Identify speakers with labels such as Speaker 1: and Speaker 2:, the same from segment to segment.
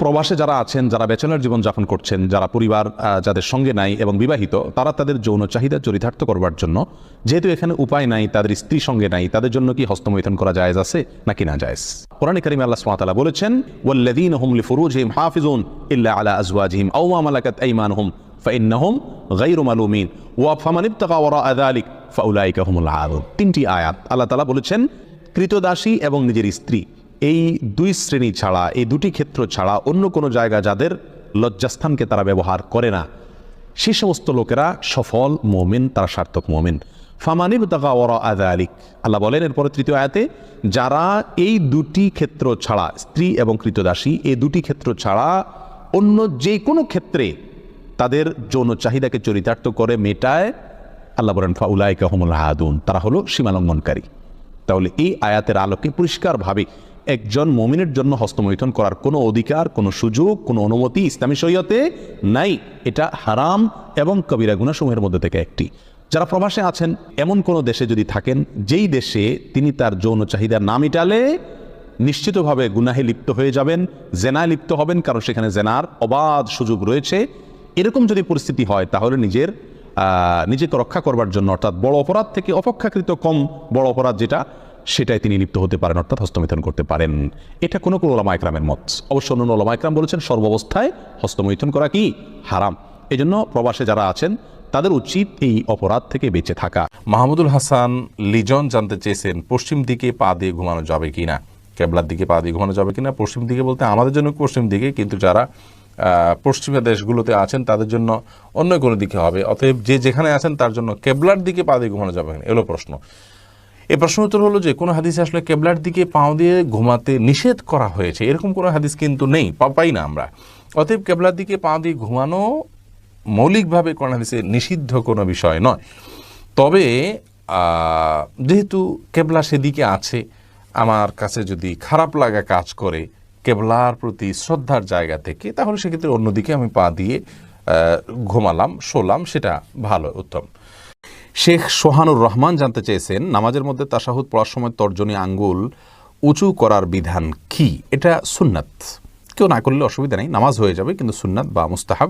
Speaker 1: প্রবাসে যারা আছেন, যারা ব্যাচেলর জীবন যাপন করছেন, যারা পরিবার যাদের সঙ্গে নাই এবং বিবাহিত, তারা তাদের যৌন চাহিদা চরিতার্থ করবার জন্য, যেহেতু এখানে উপায় নাই, তাদের স্ত্রী সঙ্গে নাই, তাদের জন্য কি হস্তমৈথুন করা জায়েজ আছে নাকি না জায়েজ? কোরআনে কারিমে আল্লাহ সুবহানাহু ওয়া তাআলা বলেছেন, ওয়াল্লাযীনা হুম লিফুরুজিহিম হাফিজুন ইল্লা আলা আজওয়াজিহিম আও মা মালাকাত আইমানুহুম ফাইন্নাহুম গায়রু মালুমিন ওয়া ফামান ইবতাগা ওয়ারাআ যালিক ফাউলাইকা হুমুল আদুন। তিনটি আয়াত আল্লাহ তাআলা বলেছেন, কৃতদাসী এবং নিজের স্ত্রী, এই দুই শ্রেণী ছাড়া, এই দুটি ক্ষেত্র ছাড়া অন্য কোনো জায়গা যাদের লজ্জাস্থানকে তারা ব্যবহার করে না, সে সমস্ত লোকেরা সফল মুমিন, তারা সার্থক মুমিন। ফামান ইবতাগা ওয়ারাআ যালিক, আল্লাহ বলেন এরপরে তৃতীয় আয়াতে, যারা এই দুটি ক্ষেত্র ছাড়া, স্ত্রী এবং কৃতদাসী, এই দুটি ক্ষেত্র ছাড়া অন্য যে কোনো ক্ষেত্রে তাদের যৌন চাহিদাকে চরিতার্থ করে মেটায়, আল্লাহ বলেন ফাউলাইকা হুমুল আদুন, তারা হলো সীমালঙ্ঘনকারী। তাহলে এই আয়াতের আলোকে পরিষ্কারভাবে একজন মুমিনের জন্য হস্তমৈথুন করার কোনো অধিকার, কোনো সুযোগ, কোনো অনুমতি ইসলামী শরীয়তে নাই। এটা হারাম এবং কবিরা গুনাহসমূহের মধ্যে থেকে একটি। যারা প্রবাসে আছেন, এমন কোনো দেশে যদি থাকেন যেই দেশে তিনি তার যৌন চাহিদা না মিটালে নিশ্চিতভাবে গুনাহে লিপ্ত হয়ে যাবেন, জেনায় লিপ্ত হবেন, কারণ সেখানে জেনার অবাধ সুযোগ রয়েছে, এরকম যদি পরিস্থিতি হয় তাহলে নিজেকে রক্ষা করবার জন্য, অর্থাৎ বড় অপরাধ থেকে অপেক্ষাকৃত কম বড় অপরাধ যেটা, সেটাই তিনি লিপ্ত হতে পারেন, অর্থাৎ হস্তমৈথুন করতে পারেন। এটা কোনো ওলামা ইকরামের মত। অবশ্য অন্য ওলামা ইকরাম বলেছেন সর্বাবস্থায় হস্তমৈথুন করা কি হারাম। এই জন্য প্রবাসে যারা আছেন তাদের উচিত এই অপরাধ থেকে বেঁচে থাকা।
Speaker 2: মাহমুদুল হাসান লিজন জানতে চেয়েছেন, পশ্চিম দিকে পা দিয়ে ঘুমানো যাবে কিনা, কেবলার দিকে পা দিয়ে ঘুমানো যাবে কিনা। পশ্চিম দিকে বলতে আমাদের জন্য পশ্চিম দিকে, কিন্তু যারা পশ্চিমা দেশগুলোতে আছেন তাদের জন্য অন্য কোনো দিকে হবে। অতএব যে যেখানে আছেন তার জন্য কেবলার দিকে পা দিয়ে ঘুমানো যাবে কিনা, এলো প্রশ্ন। এই প্রশ্ন উত্তর হলো যে কোনো হাদিসে আসলে কেবলার দিকে পাও দিয়ে ঘুমাতে নিষেধ করা হয়েছে এরকম কোনো হাদিস কিন্তু নেই, পাই না আমরা। অতএব কেবলার দিকে পা দিয়ে ঘুমানো মৌলিকভাবে কোরআন হাদিসে নিষিদ্ধ কোনো বিষয় নয়। তবে যেহেতু কেবলা সেদিকে আছে, আমার কাছে যদি খারাপ লাগা কাজ করে কেবলার প্রতি শ্রদ্ধার জায়গা থেকে, তাহলে সেক্ষেত্রে অন্যদিকে আমি পা দিয়ে ঘুমালাম, শোলাম, সেটা ভালো, উত্তম। শেখ সোহানুর রহমান জানতে চেয়েছেন, নামাজের মধ্যে তাশাহুদ পড়ার সময় তর্জনী আঙ্গুল উঁচু করার বিধান কি? এটা সুন্নাত, কেউ না করলে অসুবিধা নেই, নামাজ হয়ে যাবে, কিন্তু সুন্নাত বা মুস্তাহাব।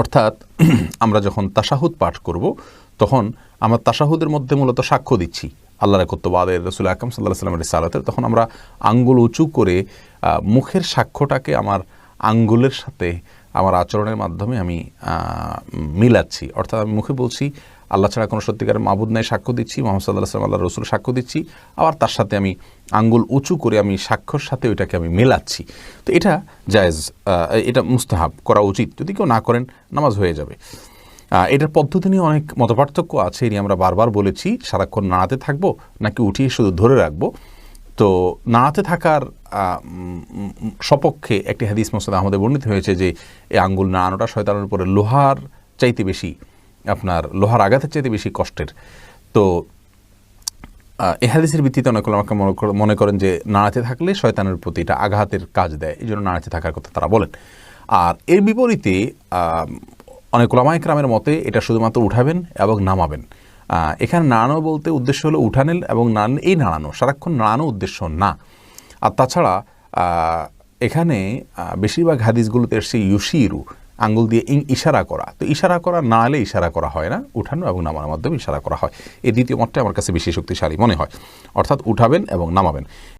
Speaker 2: অর্থাৎ আমরা যখন তাশাহুদ পাঠ করব তখন আমরা তাশাহুদের মধ্যে মূলত সাক্ষ্য দিচ্ছি আল্লাহর একত্ববাদের, রাসূল আকরাম সাল্লাল্লাহু আলাইহি ওয়াসাল্লামের রিসালাতের, তখন আমরা আঙ্গুল উঁচু করে মুখের সাক্ষ্যটাকে আমার আঙ্গুলের সাথে আমার আচরণের মাধ্যমে আমি মিলাচ্ছি। অর্থাৎ আমি মুখে বলছি আল্লাহ ছাড়া কোনো সত্যিকারের মাবুদ নাই, সাক্ষ্য দিচ্ছি, মুহাম্মদ সাল্লাল্লাহু আলাইহি ওয়াসাল্লাম আল্লাহর রাসূল সাক্ষ্য দিচ্ছি, আবার তার সাথে আমি আঙ্গুল উঁচু করে আমি সাক্ষ্যর সাথে ওইটাকে আমি মেলাচ্ছি। তো এটা জায়েজ, এটা মুস্তাহাব, করা উচিত। যদি কেউ না করেন নামাজ হয়ে যাবে। এটার পদ্ধতি নিয়ে অনেক মতপার্থক্য আছে, এ নিয়ে আমরা বারবার বলেছি। সারাক্ষণ নাড়াতে থাকবো নাকি উঠিয়ে শুধু ধরে রাখবো? তো নাড়াতে থাকার সপক্ষে একটি হাদিস মুসনাদ আহমদে বর্ণিত হয়েছে যে এই আঙ্গুল নাড়ানোটা শয়তানের উপরে লোহার চাইতে বেশি, আপনার লোহার আঘাতের চাইতে বেশি কষ্টের। তো এই হাদিসের ভিত্তিতে অনেক আমাকে মনে করেন যে নাড়াতে থাকলে শয়তানের প্রতি এটা আঘাতের কাজ দেয়, এই জন্য নাড়াতে থাকার কথা তারা বলেন। আর এর বিপরীতে অনেক উলামা ইকরামের মতে এটা শুধুমাত্র উঠাবেন এবং নামাবেন। এখানে নাড়ানো বলতে উদ্দেশ্য হলো উঠানেল এবং এই নাড়ানো, সারাক্ষণ নাড়ানো উদ্দেশ্য না। আর তাছাড়া এখানে বেশিরভাগ হাদিসগুলোতে এসে ইউশিরু, আঙ্গুল দিয়ে ইশারা করা। তো ইশারা করা নাড়ালে ইশারা করা হয় না, উঠানো এবং নামানোর মাধ্যমে ইশারা করা হয়। এই দ্বিতীয় মতটা আমার কাছে বেশি শক্তিশালী মনে হয়, অর্থাৎ উঠাবেন এবং নামাবেন।